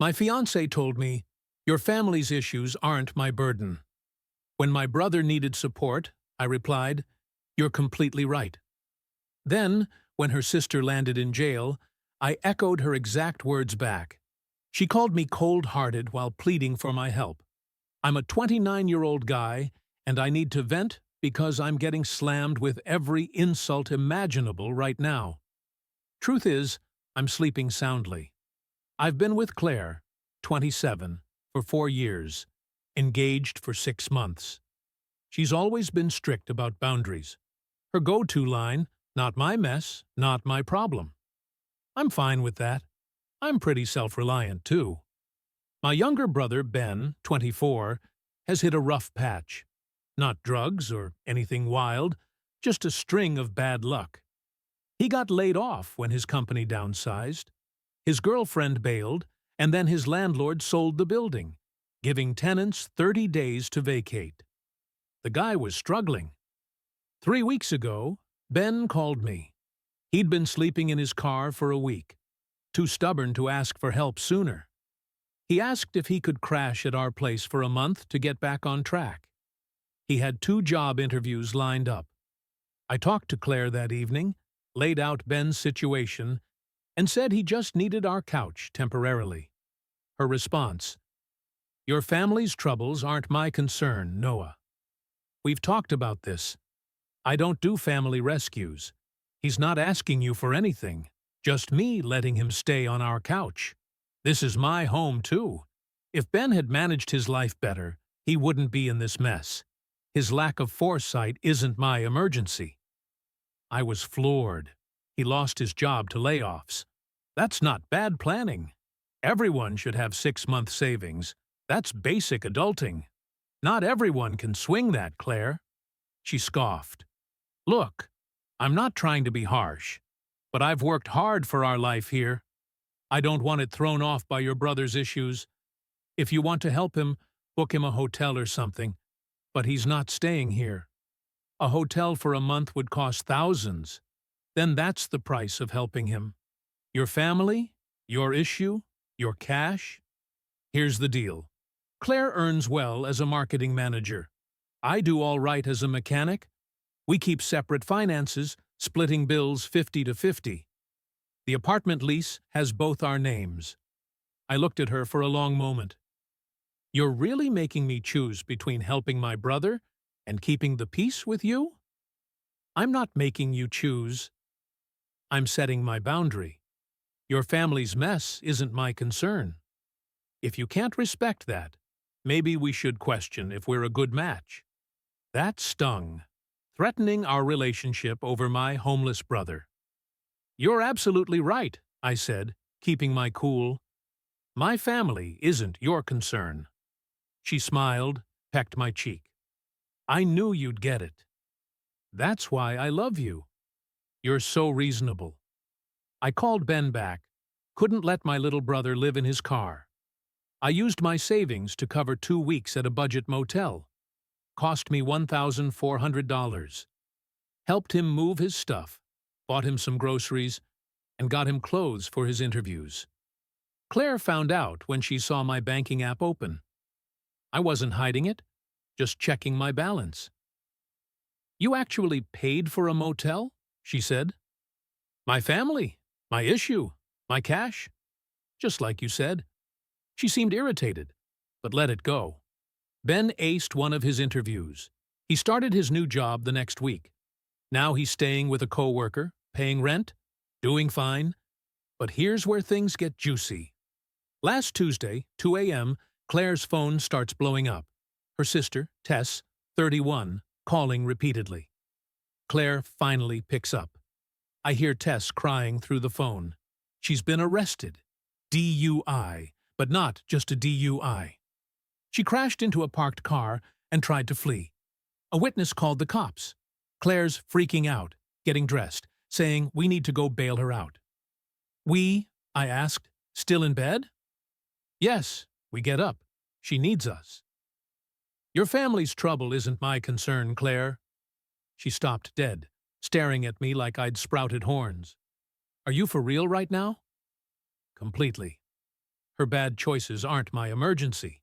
My fiancé told me, "Your family's issues aren't my burden." When my brother needed support, I replied, "You're completely right." Then, when her sister landed in jail, I echoed her exact words back. She called me cold-hearted while pleading for my help. I'm a 29-year-old guy, and I need to vent because I'm getting slammed with every insult imaginable right now. Truth is, I'm sleeping soundly. I've been with Claire, 27, for 4 years, engaged for 6 months. She's always been strict about boundaries. Her go-to line, "Not my mess, not my problem." I'm fine with that. I'm pretty self-reliant, too. My younger brother, Ben, 24, has hit a rough patch. Not drugs or anything wild, just a string of bad luck. He got laid off when his company downsized. His girlfriend bailed, and then his landlord sold the building, giving tenants 30 days to vacate. The guy was struggling. 3 weeks ago, Ben called me. He'd been sleeping in his car for a week, too stubborn to ask for help sooner. He asked if he could crash at our place for a month to get back on track. He had 2 job interviews lined up. I talked to Claire that evening, laid out Ben's situation, and said he just needed our couch temporarily. Her response: "Your family's troubles aren't my concern, Noah. We've talked about this. I don't do family rescues. He's not asking you for anything, just me letting him stay on our couch. This is my home, too. If Ben had managed his life better, he wouldn't be in this mess. His lack of foresight isn't my emergency." I was floored. He lost his job to layoffs. That's not bad planning. Everyone should have 6-month savings. That's basic adulting. Not everyone can swing that, Claire. She scoffed. "Look, I'm not trying to be harsh, but I've worked hard for our life here. I don't want it thrown off by your brother's issues. If you want to help him, book him a hotel or something. But he's not staying here. A hotel for a month would cost thousands. Then that's the price of helping him. Your family, your issue, your cash. Here's the deal. Claire earns well as a marketing manager. I do all right as a mechanic. We keep separate finances, splitting bills 50 to 50. The apartment lease has both our names." I looked at her for a long moment. "You're really making me choose between helping my brother and keeping the peace with you?" "I'm not making you choose. I'm setting my boundary. Your family's mess isn't my concern. If you can't respect that, maybe we should question if we're a good match." That stung, threatening our relationship over my homeless brother. "You're absolutely right," I said, keeping my cool. "My family isn't your concern." She smiled, pecked my cheek. "I knew you'd get it. That's why I love you. You're so reasonable." I called Ben back. Couldn't let my little brother live in his car. I used my savings to cover 2 weeks at a budget motel. Cost me $1,400. Helped him move his stuff, bought him some groceries, and got him clothes for his interviews. Claire found out when she saw my banking app open. I wasn't hiding it, just checking my balance. "You actually paid for a motel?" she said. "My family, my issue, my cash. Just like you said." She seemed irritated, but let it go. Ben aced one of his interviews. He started his new job the next week. Now he's staying with a coworker, paying rent, doing fine. But here's where things get juicy. Last Tuesday, 2 a.m., Claire's phone starts blowing up. Her sister, Tess, 31, calling repeatedly. Claire finally picks up. I hear Tess crying through the phone. She's been arrested. DUI, but not just a DUI. She crashed into a parked car and tried to flee. A witness called the cops. Claire's freaking out, getting dressed, saying we need to go bail her out. "We?" I asked. "Still in bed?" "Yes, we get up. She needs us." "Your family's trouble isn't my concern, Claire." She stopped dead, staring at me like I'd sprouted horns. "Are you for real right now?" "Completely." Her bad choices aren't my emergency.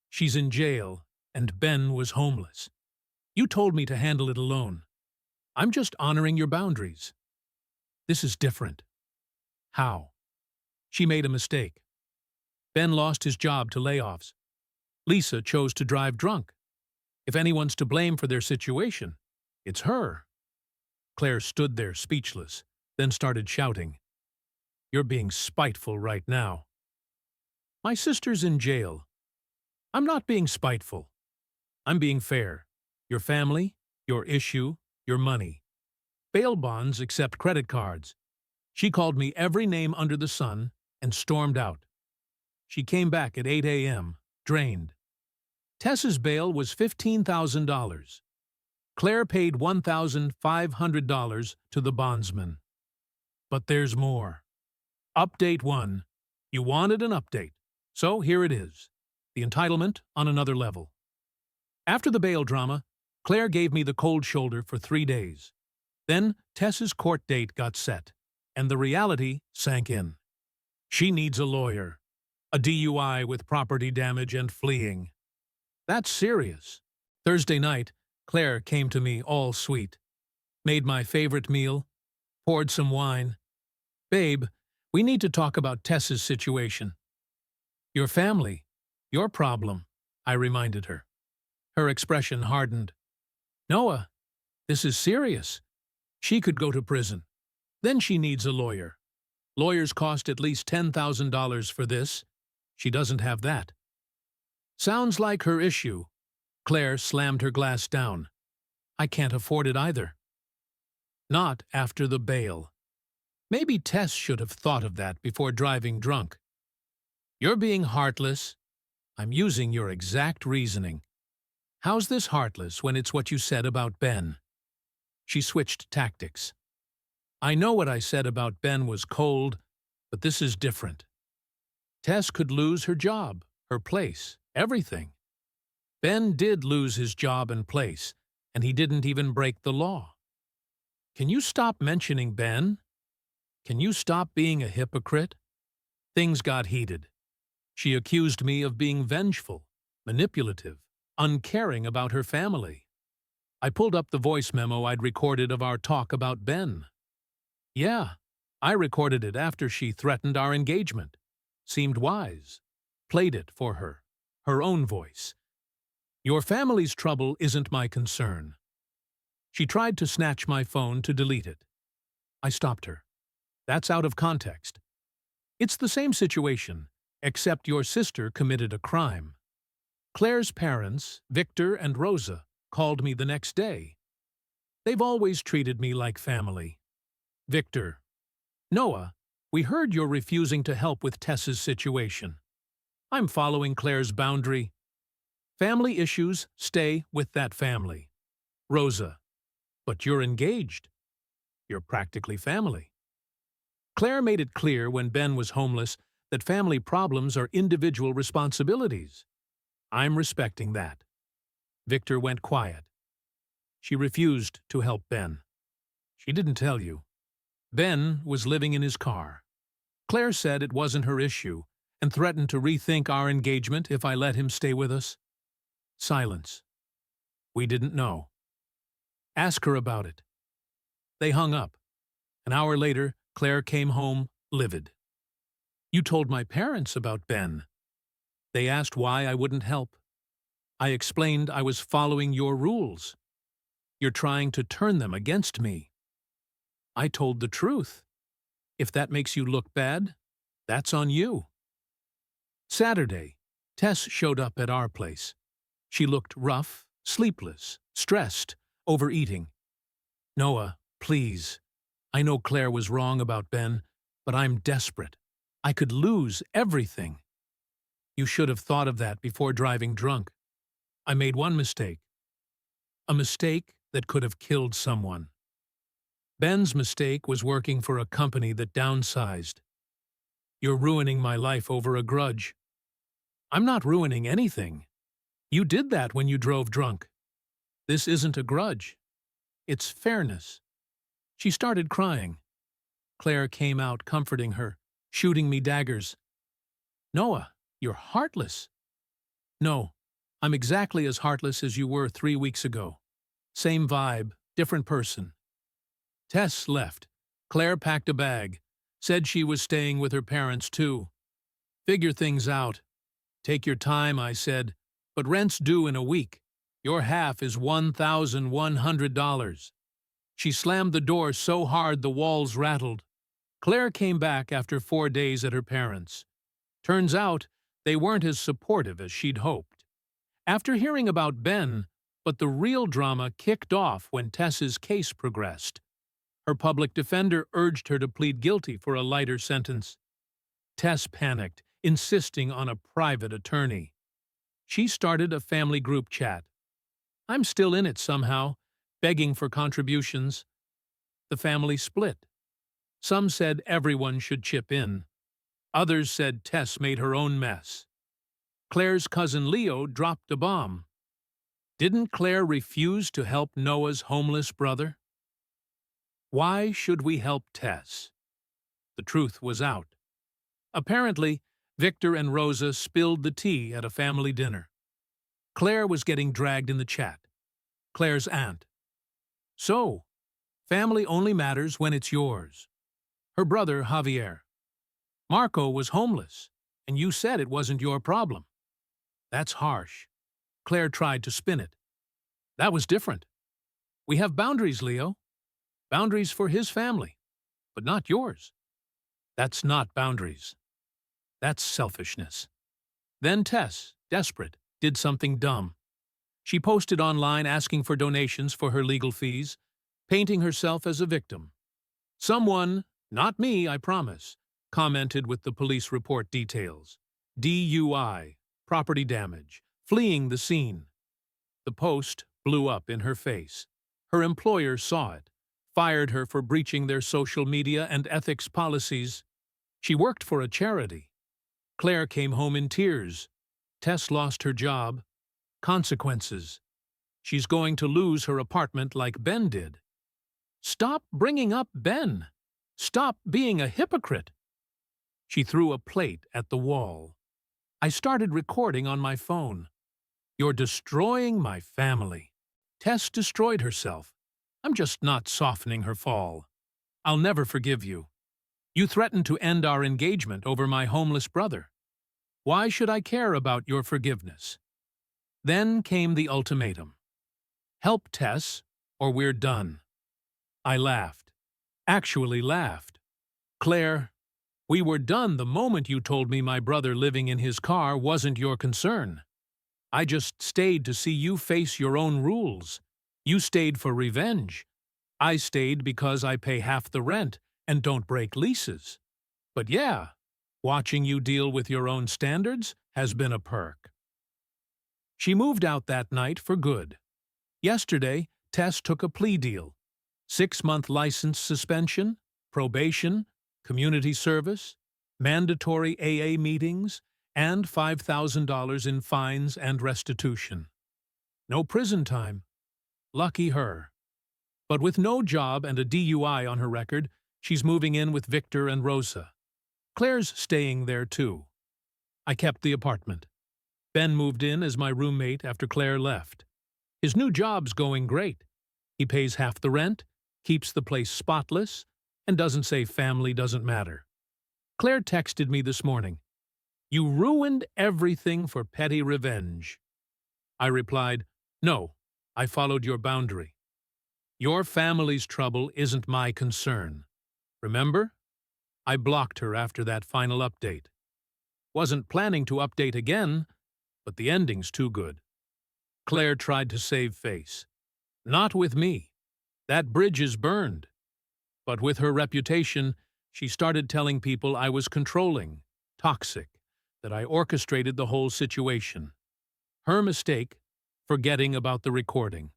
She's in jail, and Ben was homeless. You told me to handle it alone. I'm just honoring your boundaries. This is different. How? She made a mistake. Ben lost his job to layoffs. Lisa chose to drive drunk. If anyone's to blame for their situation, it's her. Claire stood there speechless, then started shouting. You're being spiteful right now. My sister's in jail. I'm not being spiteful. I'm being fair. Your family, your issue, your money. Bail bonds accept credit cards. She called me every name under the sun and stormed out. She came back at 8 a.m., drained. Tess's bail was $15,000. Claire paid $1,500 to the bondsman. But there's more. Update 1. You wanted an update, so here it is. The entitlement on another level. After the bail drama, Claire gave me the cold shoulder for 3 days. Then Tess's court date got set, and the reality sank in. She needs a lawyer. A DUI with property damage and fleeing. That's serious. Thursday night, Claire came to me all sweet. Made my favorite meal. Poured some wine. Babe, we need to talk about Tess's situation. Your family. Your problem, I reminded her. Her expression hardened. Noah, this is serious. She could go to prison. Then she needs a lawyer. Lawyers cost at least $10,000 for this. She doesn't have that. Sounds like her issue. Claire slammed her glass down. I can't afford it either. Not after the bail. Maybe Tess should have thought of that before driving drunk. You're being heartless. I'm using your exact reasoning. How's this heartless when it's what you said about Ben? She switched tactics. I know what I said about Ben was cold, but this is different. Tess could lose her job, her place, everything. Ben did lose his job and place, and he didn't even break the law. Can you stop mentioning Ben? Can you stop being a hypocrite? Things got heated. She accused me of being vengeful, manipulative, uncaring about her family. I pulled up the voice memo I'd recorded of our talk about Ben. Yeah, I recorded it after she threatened our engagement. Seemed wise. Played it for her. Her own voice. Your family's trouble isn't my concern. She tried to snatch my phone to delete it. I stopped her. That's out of context. It's the same situation, except your sister committed a crime. Claire's parents, Victor and Rosa, called me the next day. They've always treated me like family. Victor, Noah, we heard you're refusing to help with Tess's situation. I'm following Claire's boundary. Family issues stay with that family. Rosa, but you're engaged. You're practically family. Claire made it clear when Ben was homeless that family problems are individual responsibilities. I'm respecting that. Victor went quiet. She refused to help Ben. She didn't tell you. Ben was living in his car. Claire said it wasn't her issue and threatened to rethink our engagement if I let him stay with us. Silence. We didn't know. Ask her about it. They hung up. An hour later, Claire came home, livid. You told my parents about Ben. They asked why I wouldn't help. I explained I was following your rules. You're trying to turn them against me. I told the truth. If that makes you look bad, that's on you. Saturday, Tess showed up at our place. She looked rough, sleepless, stressed, overeating. Noah, please. I know Claire was wrong about Ben, but I'm desperate. I could lose everything. You should have thought of that before driving drunk. I made one mistake. A mistake that could have killed someone. Ben's mistake was working for a company that downsized. You're ruining my life over a grudge. I'm not ruining anything. You did that when you drove drunk. This isn't a grudge. It's fairness. She started crying. Claire came out comforting her, shooting me daggers. Noah, you're heartless. No, I'm exactly as heartless as you were 3 weeks ago. Same vibe, different person. Tess left. Claire packed a bag. Said she was staying with her parents, too. Figure things out. Take your time, I said, but rent's due in a week. Your half is $1,100. She slammed the door so hard the walls rattled. Claire came back after 4 days at her parents'. Turns out, they weren't as supportive as she'd hoped. After hearing about Ben, but the real drama kicked off when Tess's case progressed. Her public defender urged her to plead guilty for a lighter sentence. Tess panicked, insisting on a private attorney. She started a family group chat. I'm still in it somehow, begging for contributions. The family split. Some said everyone should chip in. Others said Tess made her own mess. Claire's cousin Leo dropped a bomb. Didn't Claire refuse to help Noah's homeless brother? Why should we help Tess? The truth was out. Apparently, Victor and Rosa spilled the tea at a family dinner. Claire was getting dragged in the chat. Claire's aunt. So, family only matters when it's yours. Her brother, Javier. Marco was homeless, and you said it wasn't your problem. That's harsh. Claire tried to spin it. That was different. We have boundaries, Leo. Boundaries for his family, but not yours. That's not boundaries. That's selfishness. Then Tess, desperate, did something dumb. She posted online asking for donations for her legal fees, painting herself as a victim. Someone, not me, I promise, commented with the police report details. DUI, property damage, fleeing the scene. The post blew up in her face. Her employer saw it, fired her for breaching their social media and ethics policies. She worked for a charity. Claire came home in tears. Tess lost her job. Consequences. She's going to lose her apartment like Ben did. Stop bringing up Ben. Stop being a hypocrite. She threw a plate at the wall. I started recording on my phone. You're destroying my family. Tess destroyed herself. I'm just not softening her fall. I'll never forgive you. You threatened to end our engagement over my homeless brother. Why should I care about your forgiveness? Then came the ultimatum. Help Tess, or we're done. I laughed. Actually laughed. Claire, we were done the moment you told me my brother living in his car wasn't your concern. I just stayed to see you face your own rules. You stayed for revenge. I stayed because I pay half the rent and don't break leases. But yeah, watching you deal with your own standards has been a perk. She moved out that night for good. Yesterday, Tess took a plea deal. 6-month license suspension, probation, community service, mandatory AA meetings, and $5,000 in fines and restitution. No prison time. Lucky her. But with no job and a DUI on her record, she's moving in with Victor and Rosa. Claire's staying there too. I kept the apartment. Ben moved in as my roommate after Claire left. His new job's going great. He pays half the rent, keeps the place spotless, and doesn't say family doesn't matter. Claire texted me this morning. You ruined everything for petty revenge. I replied, no, I followed your boundary. Your family's trouble isn't my concern. Remember? I blocked her after that final update. Wasn't planning to update again, but the ending's too good. Claire tried to save face. Not with me. That bridge is burned. But with her reputation, she started telling people I was controlling, toxic, that I orchestrated the whole situation. Her mistake, forgetting about the recording.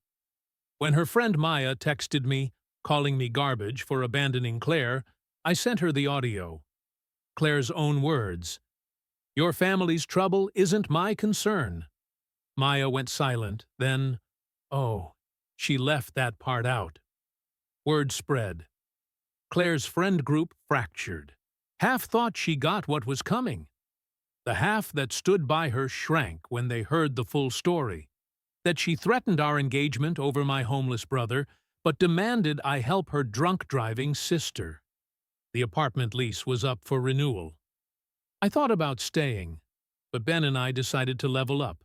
When her friend Maya texted me, calling me garbage for abandoning Claire, I sent her the audio. Claire's own words. Your family's trouble isn't my concern. Maya went silent, then, oh, she left that part out. Word spread. Claire's friend group fractured. Half thought she got what was coming. The half that stood by her shrank when they heard the full story. That she threatened our engagement over my homeless brother, but demanded I help her drunk-driving sister. The apartment lease was up for renewal. I thought about staying, but Ben and I decided to level up.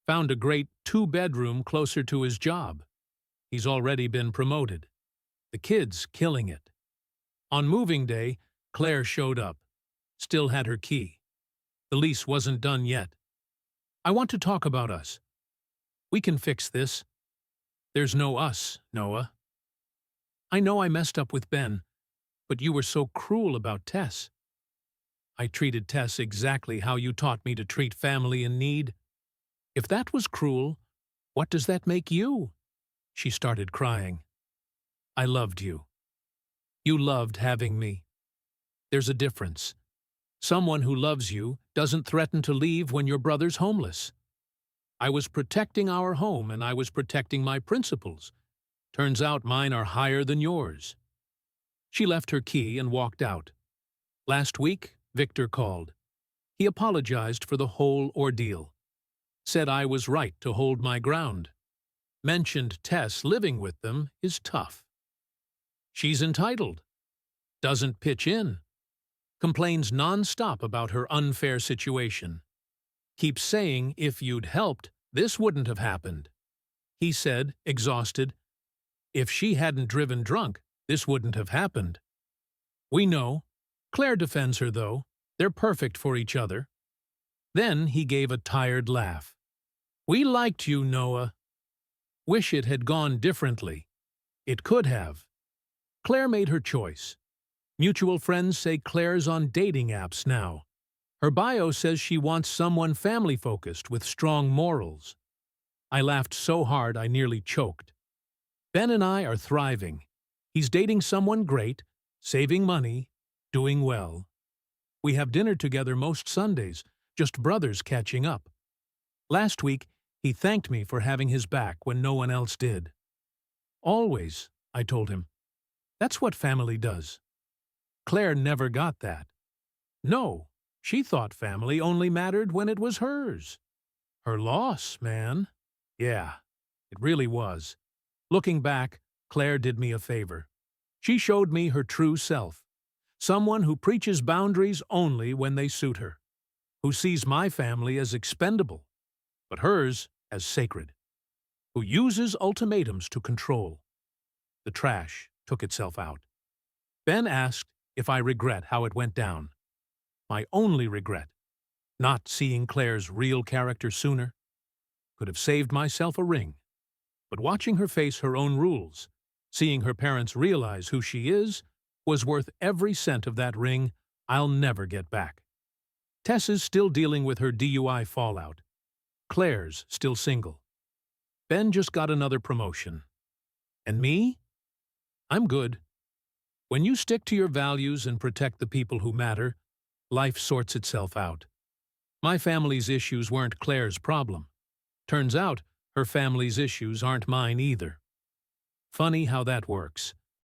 Found a great two-bedroom closer to his job. He's already been promoted. The kid's killing it. On moving day, Claire showed up. Still had her key. The lease wasn't done yet. I want to talk about us. We can fix this. There's no us, Noah. I know I messed up with Ben, but you were so cruel about Tess. I treated Tess exactly how you taught me to treat family in need. If that was cruel, what does that make you? She started crying. I loved you. You loved having me. There's a difference. Someone who loves you doesn't threaten to leave when your brother's homeless. I was protecting our home and I was protecting my principles. Turns out mine are higher than yours. She left her key and walked out. Last week, Victor called. He apologized for the whole ordeal. Said I was right to hold my ground. Mentioned Tess living with them is tough. She's entitled. Doesn't pitch in. Complains non-stop about her unfair situation. Keeps saying if you'd helped, this wouldn't have happened. He said, exhausted, if she hadn't driven drunk, this wouldn't have happened. We know. Claire defends her, though. They're perfect for each other. Then he gave a tired laugh. We liked you, Noah. Wish it had gone differently. It could have. Claire made her choice. Mutual friends say Claire's on dating apps now. Her bio says she wants someone family-focused with strong morals. I laughed so hard I nearly choked. Ben and I are thriving. He's dating someone great, saving money, doing well. We have dinner together most Sundays, just brothers catching up. Last week, he thanked me for having his back when no one else did. Always, I told him. That's what family does. Claire never got that. No, she thought family only mattered when it was hers. Her loss, man. Yeah, it really was. Looking back, Claire did me a favor. She showed me her true self. Someone who preaches boundaries only when they suit her. Who sees my family as expendable, but hers as sacred. Who uses ultimatums to control. The trash took itself out. Ben asked if I regret how it went down. My only regret, not seeing Claire's real character sooner. Could have saved myself a ring. But watching her face her own rules, seeing her parents realize who she is, was worth every cent of that ring I'll never get back. Tessa's still dealing with her DUI fallout. Claire's still single. Ben just got another promotion. And me? I'm good. When you stick to your values and protect the people who matter, life sorts itself out. My family's issues weren't Claire's problem. Turns out, her family's issues aren't mine either. Funny how that works.